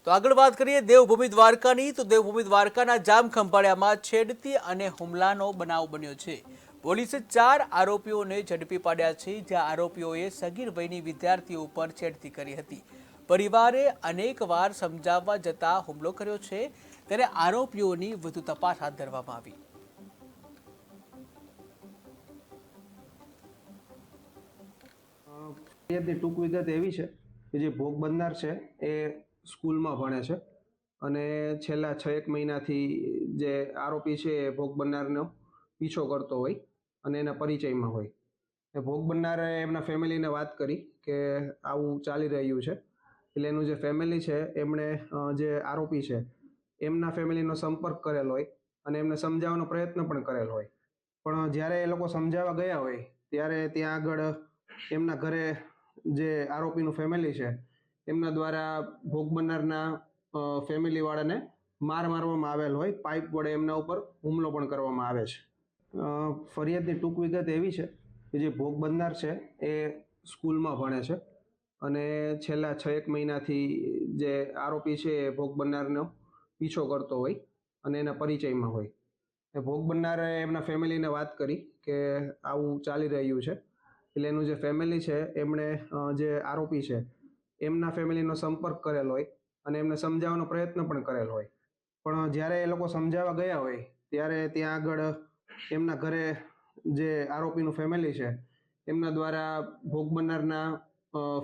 તો આગળ વાત કરીએ દેવભૂમિ દ્વારકાની તો દેવભૂમિ દ્વારકાના જામ ખંભાળિયામાં છેડતી અને હુમલાનો બનાવ બન્યો છે। પોલીસે 4 આરોપીઓને ઝડપી પાડ્યા છે, જ્યાં આરોપીઓએ સગીર વયની વિદ્યાર્થીઓ ઉપર છેડતી કરી હતી। પરિવારે અનેક વાર સમજાવવા જતા હુમલો કર્યો છે, ત્યારે આરોપીઓની વધુ તપાસ હાથ ધરવામાં આવી। ફરિયાદની ટૂંક વિગત એવી છે કે જે ભોગ બનનાર છે એ સ્કૂલમાં ભણે છે અને છેલ્લા 6-1 મહિનાથી જે આરોપી છે એ ભોગ બનનારનો પીછો કરતો હોય અને એના પરિચયમાં હોય। એ ભોગ બનનારે એમના ફેમિલીને વાત કરી કે આવું ચાલી રહ્યું છે, એટલે એનું જે ફેમિલી છે એમણે જે આરોપી છે એમના ફેમિલીનો સંપર્ક કરેલો હોય અને એમને સમજાવવાનો પ્રયત્ન પણ કરેલો હોય, પણ જ્યારે એ લોકો સમજાવવા ગયા હોય ત્યારે ત્યાં આગળ એમના ઘરે જે આરોપીનું ફેમિલી છે એમના દ્વારા ભોગ બનનારના ફેમિલીવાળાને મારવામાં આવેલ હોય, પાઇપ વડે એમના ઉપર હુમલો પણ કરવામાં આવે છે। ફરિયાદની ટૂંક વિગત એવી છે કે જે ભોગ બનનાર છે એ સ્કૂલમાં ભણે છે અને છેલ્લા 6-1 મહિનાથી જે આરોપી છે એ ભોગ બનનારનો પીછો કરતો હોય અને એના પરિચયમાં હોય। એ ભોગ બનનારે એમના ફેમિલીને વાત કરી કે આવું ચાલી રહ્યું છે, એટલે એનું જે ફેમિલી છે એમણે જે આરોપી છે એમના ફેમિલીનો સંપર્ક કરેલો હોય અને એમને સમજાવવાનો પ્રયત્ન પણ કરેલો હોય, પણ જ્યારે એ લોકો સમજાવવા ગયા હોય ત્યારે ત્યાં આગળ એમના ઘરે જે આરોપીનું ફેમિલી છે એમના દ્વારા ભોગ બનનારના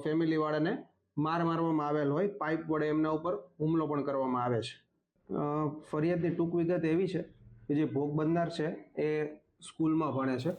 ફેમિલીવાળાને મારવામાં આવેલ હોય, પાઇપ વડે એમના ઉપર હુમલો પણ કરવામાં આવે છે। ફરિયાદની ટૂંક વિગત એવી છે કે જે ભોગ બનનાર છે એ સ્કૂલમાં ભણે છે